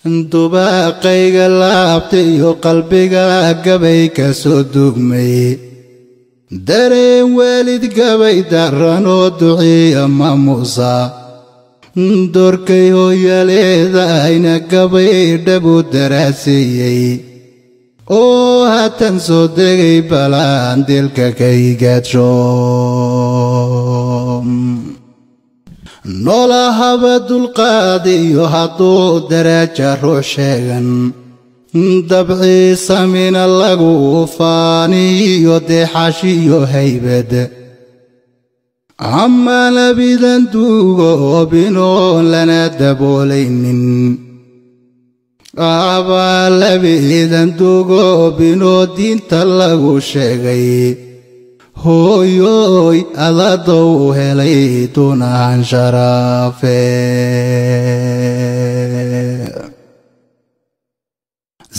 dubaaqayga laabtay iyo qalbiga gabay ka soo dugmay dareen waalid gabay daran oo duciya maamuusa doorkay hooyaleeda ayna gabay dhabu daraaseeyey oo haatan soo degay balaan dilka kaygaadso noolahaba dulqaadiyo hadduu daraaja ruux sheegan dabciisa mina lagu faaniyo deexashiyo haybad ama labidan duugoobinoon lana daboolaynin abaa labidan duugoobinoo diinta lagu sheegay hooyoy adadow helay dunahan sharaafe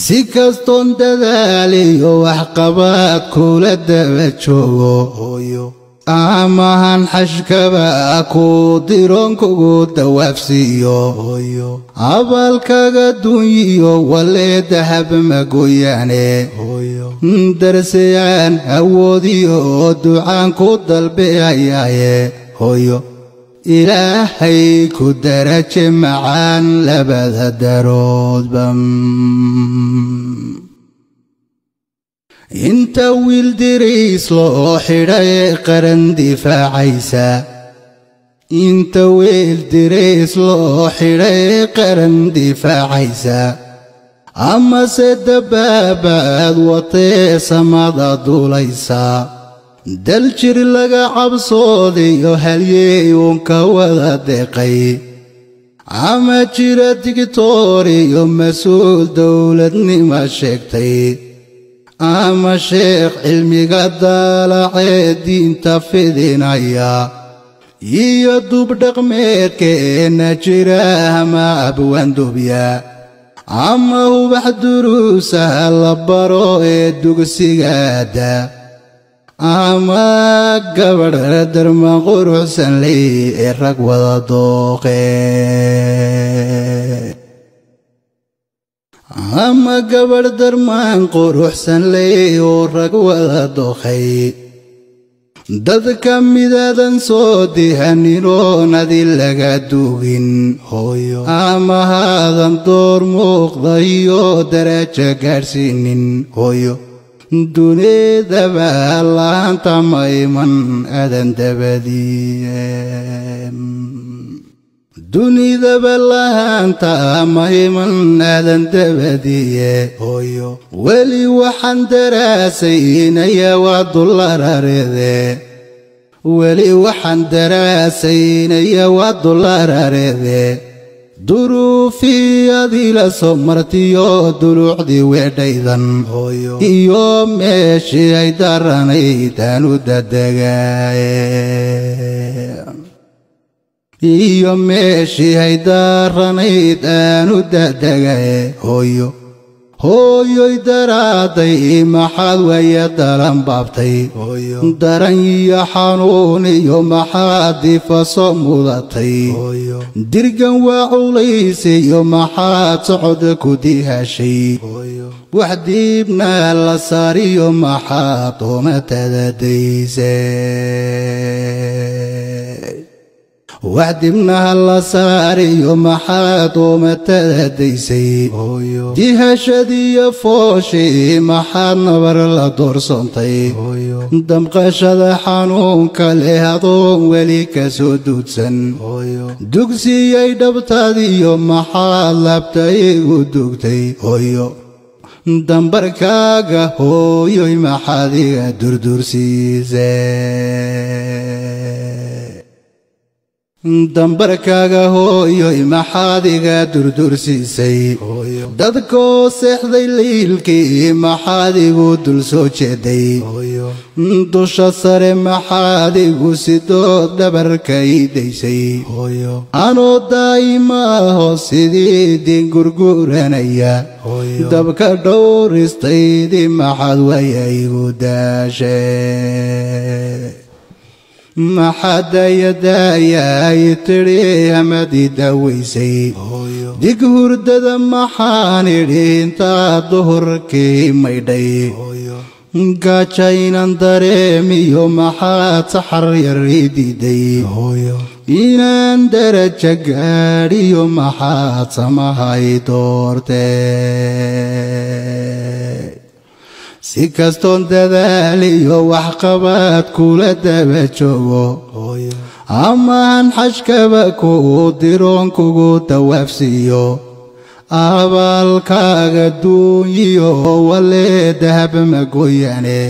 si kastoon dadaaliyo waxqabaad kula daba joogo hooyo amahan xashkaba ku diroon kugu dawaafsiiyo hooyo abaalkaga dunyiyo walee dahab magoyaane hooyo darsayaan awoodiyo ducaan ku dalbeayaaye hooyo ilaahay ku daraje macaan labada daroodba inta wiil diriis loo xidhay qaran difaacaysa inta wiil diriis loo xidhay qaran difaacaysa amase dabaabaad watee samada duulaysa daljir laga cabsoodayo halyey uunka wada deeqay ama jira digtooriyo mas-uul dowladnima sheegtay ama sheekh cilmiga daalacee diinta fidinaya iyo dubdhaqmeedkeena jira ama abwaandubya ama ubax duruusaha la baro ee dugsigaada ama gabadh darman quruxsan ley ee rag wada dooqee ama gabadh darmaan quruxsan ley oo rag wada dooqay dadka midaadan soo dihaninoo nadi laga duugin hooyo ama haadan door muuqda iyo darajo gaadhsiinin hooyo dunidaba laanta ma iman aadan dabadiye dunidaba laanta ma iman aadan dabadiye hooyo weli waxaan daraasaynaya waa dullarareede weli waxaan daraasaynaya waa dullarareede duruufii adii la soo martiyo duluucdii weedhaydan hooyo iyo meeshii ay daranayd aan u dadegaaye iyo meeshii ay daranayd aan u dadegaaye hooyo hooyoy daraaday maxaad waya dalan baabtay hooyo daran iyo xanuun iyo maxaad difaso mudatay hooyo dirgan waa culays iyo maxaad socod ku dihashay hooyo wax diibna la saariyo maxaad toomatada daysay wax dibnaha la saariyo maxaad toomatada daysay hooyo dihashadiyo fooshii maxaad nabar la doorsoontay hooyo damqashada xanuunka leh adoon weli ka soo duudsan hooyo dugsiyay dhabtaadiyo maxaad laabta igu dugtay hooyo dambarkaaga hooyoy maxaad iga durdursiisay dambarkaaga hooyoy maxaad iga durdursiisay hooyo dadkoo seexday liilkii maxaad igu dul soo jeeday hooyo dusha sare maxaad igu sidood dhabarka ii daysay hooyo anoo daa'imaaho sidii din gurguranaya hooyo dabka dhowristaydii maxaad waya igu daashay maxaad ayadaayay tidhi hamadii daawaysay dig hurdada maxaan idhi intaad duhurkii maydhay gaajaynan dareemiyo maxaad saxar yar ii diiday inaan daraja gaadhiyo maxaad samahay doortee si kastoon dadaaliyo waxqabad kula daba joogo amaan xashkaba kuu diroon kugu dawaafsiiyo abaalkaaga duunyiyo walee dahab magoyane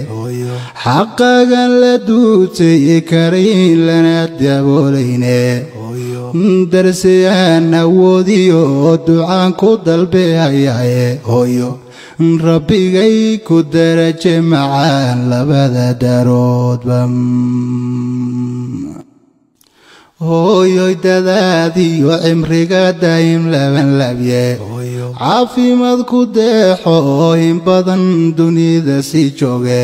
xaqagan la duutay karayn lana daboolayne darsiyaan awoodiyo ducaan ku dalbehayaye hooyo rabbigay ku daraje macaan labada daroodba hooyoy dadaadiyo cimriga daa'im laban labye caafimaad ku deexo in badan dunida sii jooge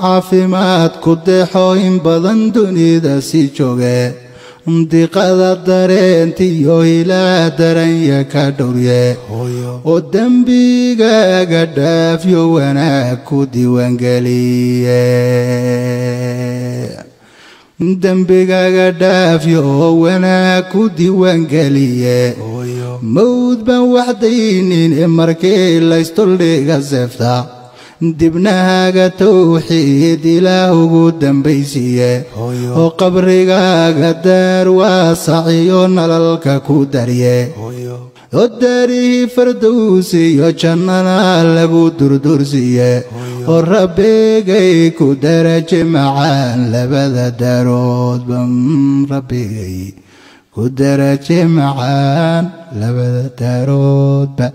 caafimaad ku deexo in badan dunida sii jooge diqada dareentiyo ilaa daranya ka dhowrye oo dembigaaga dhaafyo wanaag ku diiwaangeliye dembigaaga dhaafyo wanaag ku diiwaangeliye mawd baan waxdaynin markii laystuldhiga seefta dibnahaaga tawxiid ilaah ugu dambaysiiye oo qabrigaaga daar waasaciyo nalalka ku darye oo daarihii fardowsiyo jannana lagu durdursiiye oo rabbigay ku daraje macaan labada daaroodba rabbigay ku daraje macaan labada daaroodba